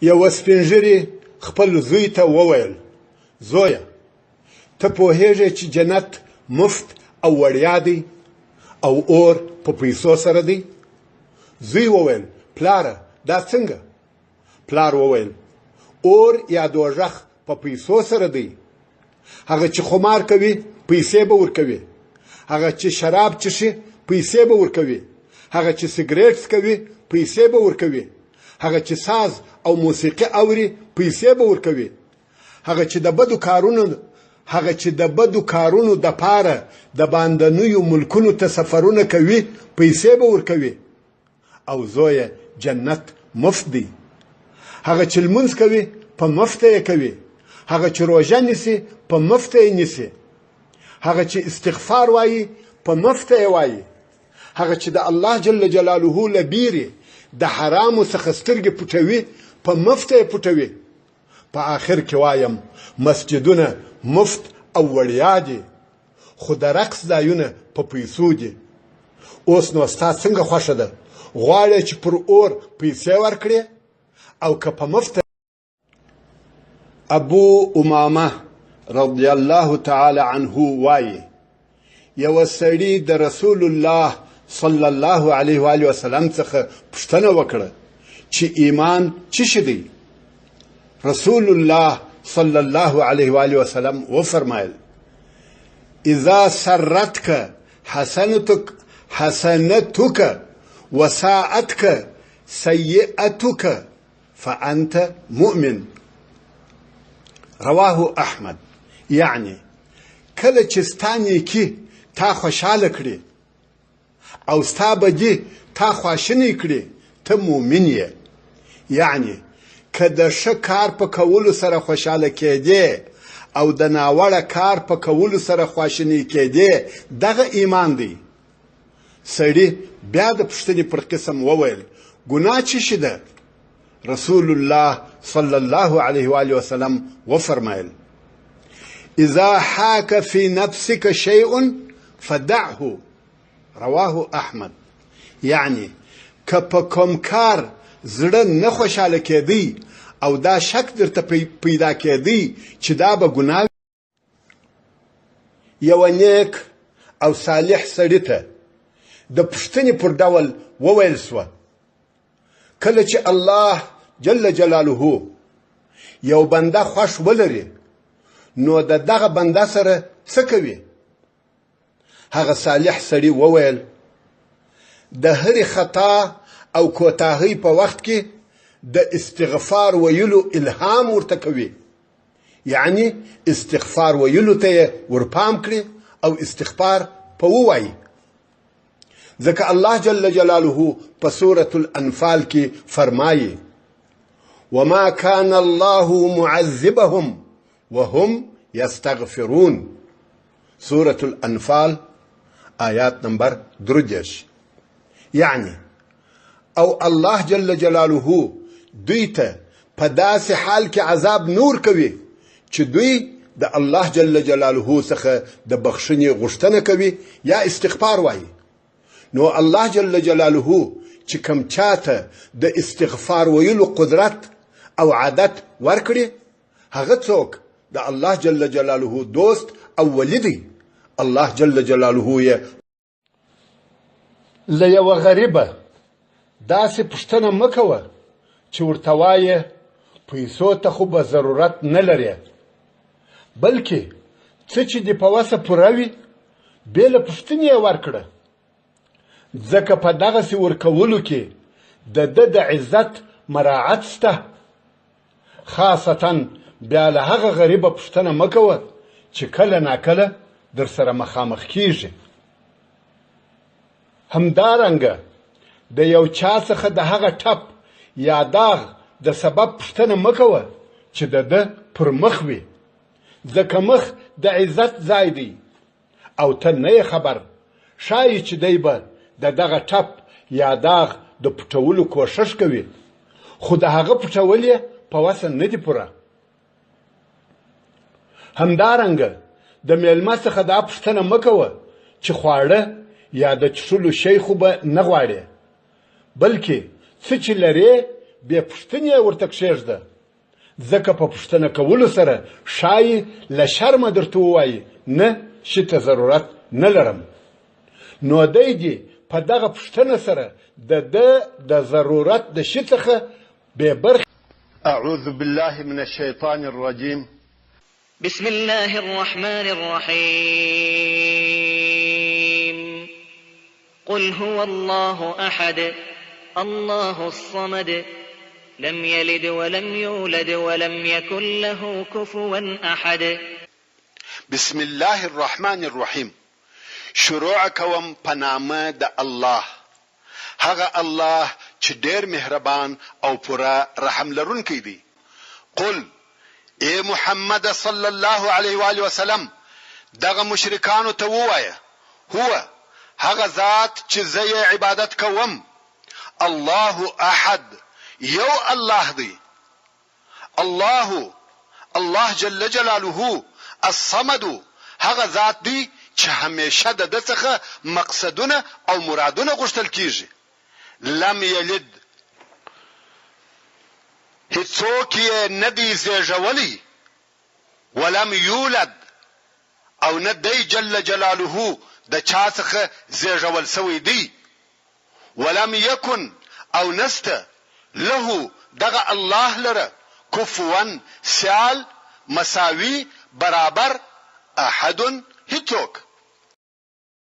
یو سپین ږیري خپل زوی ته وویل: زویه، ته پوهېږې چې جنت مفت او وړیا دی او اور په پیسو سره دی؟ زوی وویل: پلاره، دا څنګه؟ پلار وویل: اور یا دوزخ په پیسو سره دی. هغه چې خمار کوي پیسې به ورکوي، هغه چې شراب څښي پیسې به ورکوي، هغه چې سګریټ څکوي پیسې به ورکوي، هغه چې ساز او موسیقي اوري پیسې به ورکوي، هغه چې د بدو کارونو د پاره د باندنیو ملکونو ته سفرونه کوي پیسې به ورکوي. او زویه، جنت مفت دی. هغه چې لمونځ کوي په مفت یې کوي، هغه چې روژه نیسي په مفت یې نیسي، هغه چې استغفار وایي په مفت یې وایي، هغه چې د الله جل جلاله لبیري د حرامو څخه سترګې پټوي په مفت یې پټوي. په آخر کې وایم، مسجدونه مفت او وړیا دي، خو د رقص ځایونه په پیسو دي. اوس نو ستا څنګه خوښه ده؟ غواړې چې پر اور پیسې ورکړې او که په مفت؟ ابو امامه رضی الله تعالی عنه وایي: یو سړي د رسول الله صلی الله علیه و آله وسلم څخه پوښتنه وکړه چې ایمان څه شی دی؟ رسول الله صلی الله علیه و آله وسلم وفرمایل: اذا سرتك حسنتك وساءتك سيئتك فأنت مؤمن. رواه احمد. یعنی کله چې ستا نیکي تا خوشحاله کړي او ستا بدي تا خواشینی کړي، ته مؤمن یې. یعنی که د ښه کار په کولو سره خوشحاله کېدې او د ناوړه کار په کولو سره خواشینی کېدې، دغه ایمان دی. سړي بیا د پوښتنې پر قسم وویل: ګناه څه شي ده؟ رسول الله صلی الله علیه و آله وسلم وفرمایل: اذا حاك في نفسك شيء فدعه. رواه احمد. یعنی که په کوم کار زړه نه خوشحاله کېدی او دا شک درته پیدا کېدی چې دا به ګناه، یو نیک او صالح سړي ته د پوښتنې پر ډول وویل سوه: کله چې الله جل جلاله یو بنده خوښ ولري، نو د دغه بنده سره څه کوي؟ هغه صالح سړي وویل: د هرې خطا او کوتاهۍ په وخت کې د استغفار ویلو الهام ورته کوي. یعنی استغفار ویلو ته یې ورپام کړي او استغفار په ووایي. ځکه الله جل جلاله په سورة الانفال کې فرمایي: وما كان الله معذبهم وهم يستغفرون. سورة الانفال آیات نمبر 33. یعنی او الله جل جلاله دوی ته په داسې حال کې عذاب نور کوي چې دوی د الله جل جلاله څخه د بخښنې غوښتنه کوي یا استغفار وایي. نو الله جل جلاله چې کوم چاته د استغفار ویلو قدرت او عادت ورکړي، هغه څوک د الله جل جلاله دوست او ولی دی. الله جل جلاله یې له یوه غریبه داسې پوښتنه مه کوه چې ورته وایې پیسو ته خو به ضرورت نه لرې، بلکې څه چې دې په وسه پوره وي بې له پوښتنې یې ورکړه، ځکه په دغسې ورکولو کې د ده د عزت مراعت شته. خاصتا بیا له هغه غریبه پوښتنه مه کوه چې کله ناکله در سره مخامخ کیږي. همدارنګه د یو چا څخه د هغه ټپ یا داغ د سبب پوښتنه مه کوه چې د ده پر مخ وي، ځکه مخ د عزت ځای دی او ته نه یې خبر. ښایي چې دی به د دغه ټپ یا داغ د پټولو کوښښ کوي، خو د هغه پټول یې په وسه نه دي پوره. همدارنګه د میلمه څخه دا پوښتنه مه کوه چې خواړه یا د څښلو شی خو به نه غواړې، بلکې څه چې لرې بې پوښتنې ورته کښېږده، ځکه په پوښتنه کولو سره ښایي له شرمه درته ووایي نه شي ته ضرورت نه لرم. نو دی دې په دغه پوښتنه سره د ضرورت د شي څخه بې برخې. اعوذ بالله من الشیطان الرجیم. بسم الله الرحمن الرحيم. قل هو الله أحد الله الصمد لم يلد ولم يولد ولم يكن له كفوا أحد. بسم الله الرحمن الرحیم. شروع کوم په نامه د الله، هغه الله چې ډېر مهربان او پوره رحم لرونکی دی. قل اے محمد صلی الله علیه و آله وسلم دغه مشرکانو ته ووایه، هو هغه ذات چې زه یې عبادت کوم، الله احد یو الله دی. الله جل جلاله الصمد هغه ذات دی چې همیشه د ده څخه مقصدونه او مرادونه غوښتل کیږي. لم یلد هیڅوک یې نه دی زیږولی، ولم یولد او نه دی جل جلاله د چا څخه زیږول سوی دی، ولم یکن او نسته له دغه الله لره کفوا سیال مساوی برابر احد هیڅوک.